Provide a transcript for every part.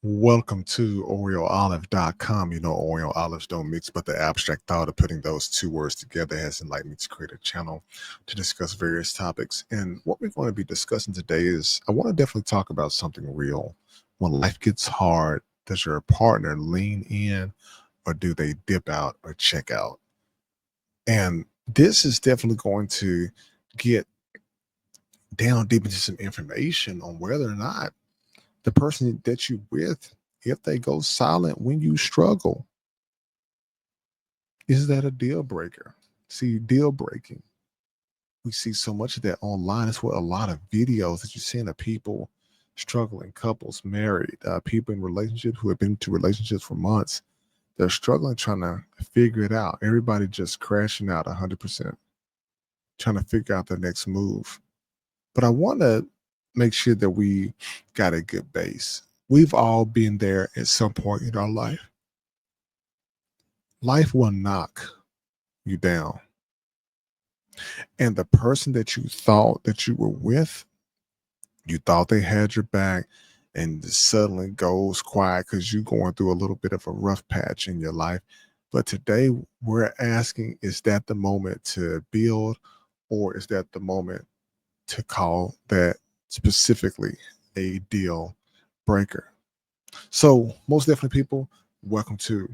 Welcome to OreoOlive.com. You know, Oreo olives don't mix, but the abstract thought of putting those two words together has enlightened me to create a channel to discuss various topics. And what we're going to be discussing today is I want to definitely talk about something real. When life gets hard, does your partner lean in or do they dip out or check out? And this is definitely going to get down deep into some information on whether or not the person that you with, if they go silent when you struggle, is that a deal breaker? See, deal breaking. We see so much of that online. It's what a lot of videos that you're seeing of people struggling, couples, married, people in relationships who have been to relationships for months. They're struggling, trying to figure it out. Everybody just crashing out 100%, trying to figure out the next move. But I want to make sure that we got a good base. We've all been there at some point in our life. Life will knock you down. And the person that you thought that you were with, you thought they had your back, and it suddenly goes quiet because you're going through a little bit of a rough patch in your life. But today we're asking, is that the moment to build, or is that the moment to call that specifically a deal breaker? So, most definitely, people, welcome to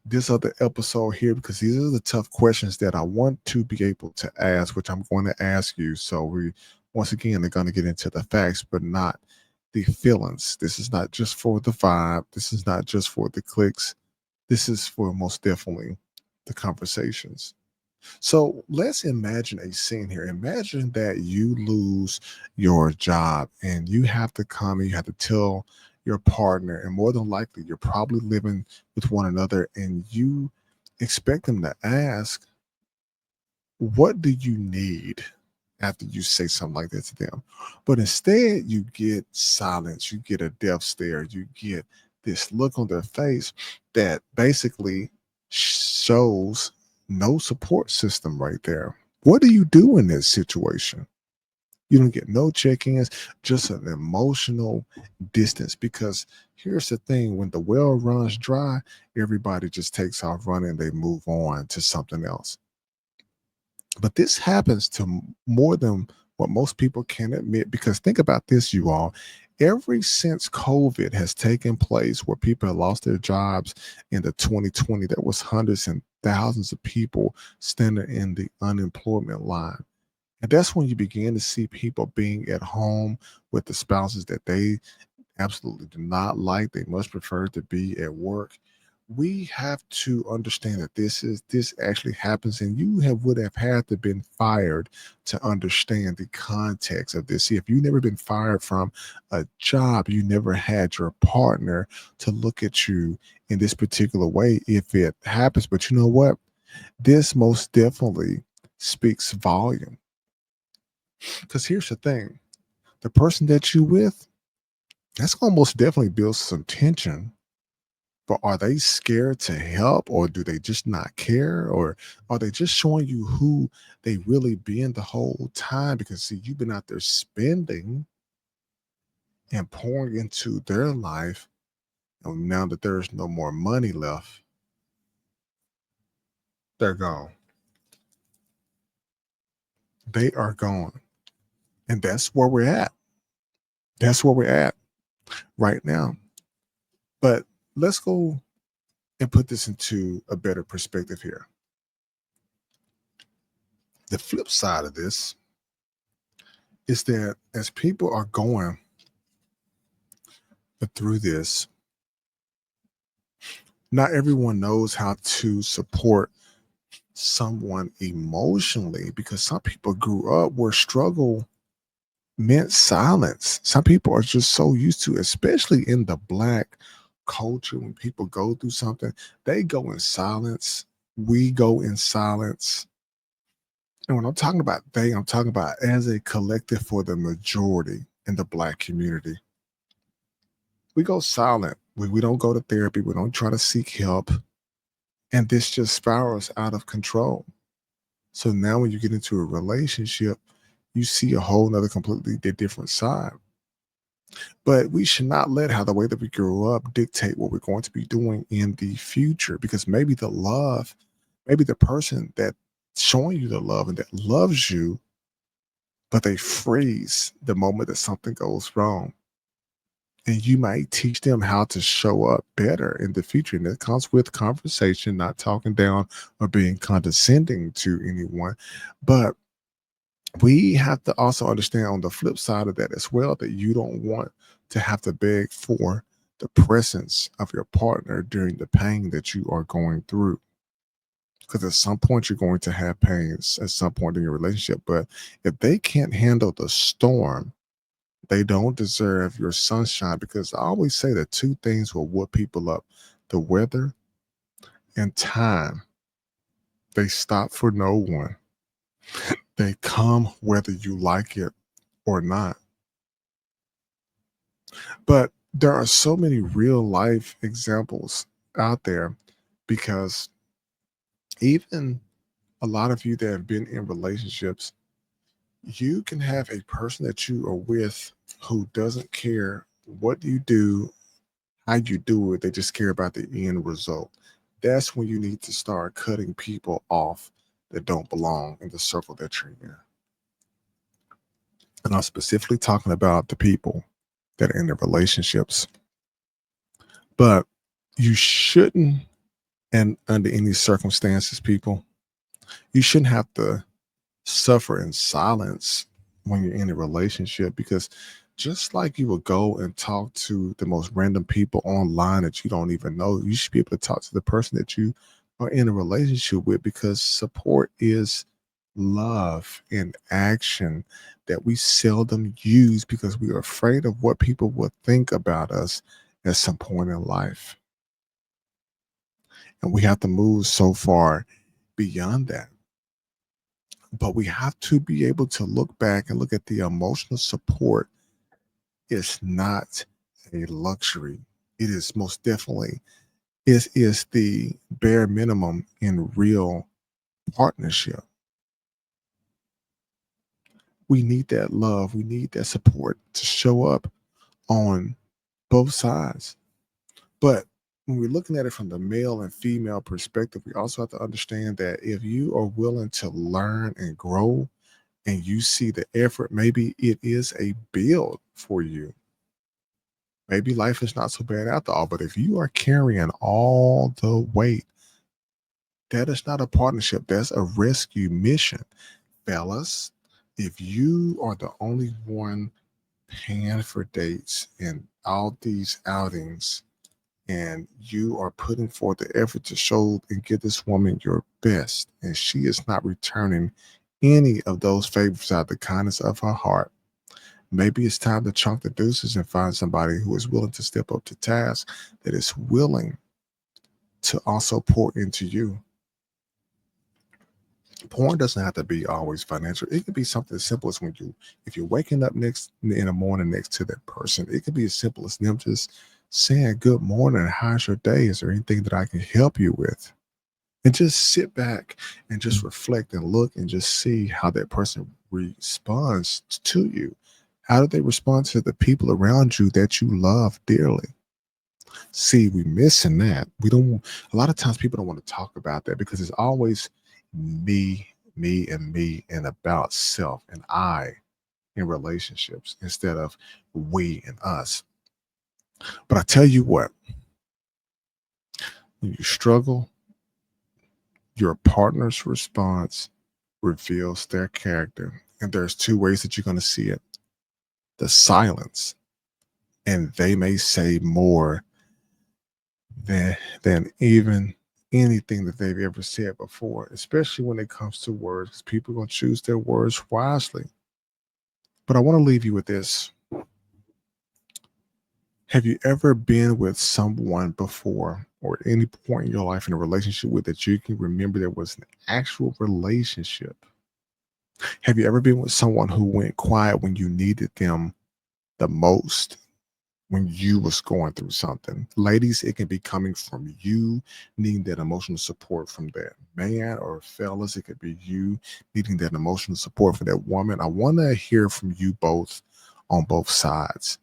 this other episode here because these are the tough questions that I want to be able to ask, which I'm going to ask you. So, we once again are going to get into the facts, but not the feelings. This is not just for the vibe, this is not just for the clicks, this is for most definitely the conversations. So let's imagine a scene here. Imagine that you lose your job and you have to come and you have to tell your partner, and more than likely, you're probably living with one another, and you expect them to ask, what do you need after you say something like that to them? But instead, you get silence, you get a death stare, you get this look on their face that basically shows no support system right there. What do you do in this situation? You don't get no check-ins, just an emotional distance. Because here's the thing: when the well runs dry, everybody just takes off running, they move on to something else. But this happens to more than what most people can admit, because think about this, you all. Every since COVID has taken place where people have lost their jobs in the 2020, there was hundreds and thousands of people standing in the unemployment line. And that's when you begin to see people being at home with the spouses that they absolutely do not like. They much prefer to be at work. We have to understand that this actually happens, and you have would have had to been fired to understand the context of this. See, if you never been fired from a job, you never had your partner to look at you in this particular way if it happens. But you know what? This most definitely speaks volume. Because here's the thing: the person that you with, that's gonna most definitely build some tension. But are they scared to help, or do they just not care, or are they just showing you who they really been the whole time? Because see, you've been out there spending and pouring into their life, and now that there's no more money left, they're gone. They are gone. And that's where we're at. That's where we're at right now. But let's go and put this into a better perspective here. The flip side of this is that as people are going through this, not everyone knows how to support someone emotionally, because some people grew up where struggle meant silence. Some people are just so used to, especially in the Black culture, when people go through something, they go in silence. We go in silence. And when I'm talking about they, I'm talking about as a collective for the majority in the Black community. We go silent. We don't go to therapy. We don't try to seek help. And this just spirals out of control. So now when you get into a relationship, you see a whole nother completely different side. But we should not let how the way that we grew up dictate what we're going to be doing in the future, because maybe the love, maybe the person that showing you the love and that loves you, but they freeze the moment that something goes wrong. And you might teach them how to show up better in the future. And it comes with conversation, not talking down or being condescending to anyone. But we have to also understand on the flip side of that as well, that you don't want to have to beg for the presence of your partner during the pain that you are going through. Because at some point you're going to have pains at some point in your relationship. But if they can't handle the storm, they don't deserve your sunshine. Because I always say that two things will whoop people up: the weather and time. They stop for no one. They come whether you like it or not. But there are so many real life examples out there, because even a lot of you that have been in relationships, you can have a person that you are with who doesn't care what you do, how you do it. They just care about the end result. That's when you need to start cutting people off that don't belong in the circle that you're in. And I'm specifically talking about the people that are in the relationships. But you shouldn't, and under any circumstances, people, you shouldn't have to suffer in silence when you're in a relationship, because just like you would go and talk to the most random people online that you don't even know, you should be able to talk to the person that you are in a relationship with, because support is love in action that we seldom use because we are afraid of what people would think about us at some point in life. And we have to move so far beyond that. But we have to be able to look back and look at the emotional support. It's not a luxury. It is most definitely, it is the bare minimum in real partnership. We need that love. We need that support to show up on both sides. But when we're looking at it from the male and female perspective, we also have to understand that if you are willing to learn and grow, and you see the effort, maybe it is a build for you. Maybe life is not so bad after all. But if you are carrying all the weight, that is not a partnership. That's a rescue mission. Fellas, if you are the only one paying for dates and all these outings, and you are putting forth the effort to show and give this woman your best, and she is not returning any of those favors out of the kindness of her heart, maybe it's time to chunk the deuces and find somebody who is willing to step up to task, that is willing to also pour into you. Porn doesn't have to be always financial. It could be something as simple as when you, if you're waking up next in the morning next to that person, it could be as simple as them just saying, "Good morning, how's your day? Is there anything that I can help you with?" And just sit back and just reflect and look and just see how that person responds to you. How do they respond to the people around you that you love dearly? See, we missing that. We don't. A lot of times, people don't want to talk about that because it's always me, and about self and I in relationships instead of we and us. But I tell you what, when you struggle, your partner's response reveals their character. And there's two ways that you're going to see it: the silence, and they may say more than even anything that they've ever said before, especially when it comes to words, 'cause people are going to choose their words wisely. But I want to leave you with this. Have you ever been with someone before, or at any point in your life in a relationship with, that you can remember there was an actual relationship? Have you ever been with someone who went quiet when you needed them the most, when you was going through something? Ladies, it can be coming from you needing that emotional support from that man, or fellas, it could be you needing that emotional support from that woman. I want to hear from you both on both sides.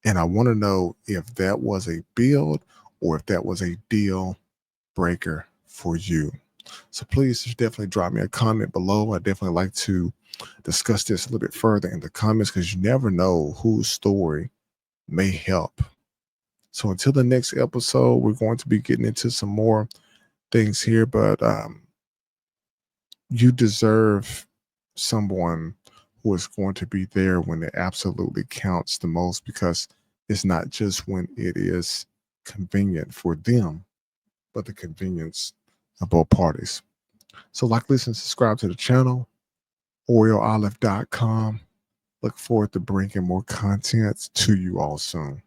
And I want to know if that was a build or if that was a deal breaker for you. So please just definitely drop me a comment below. I definitely like to discuss this a little bit further in the comments because you never know whose story may help. So until the next episode, we're going to be getting into some more things here, but you deserve someone who is going to be there when it absolutely counts the most, because it's not just when it is convenient for them, but the convenience of both parties. So like, listen, subscribe to the channel, OreoOlive.com. Look forward to bringing more content to you all soon.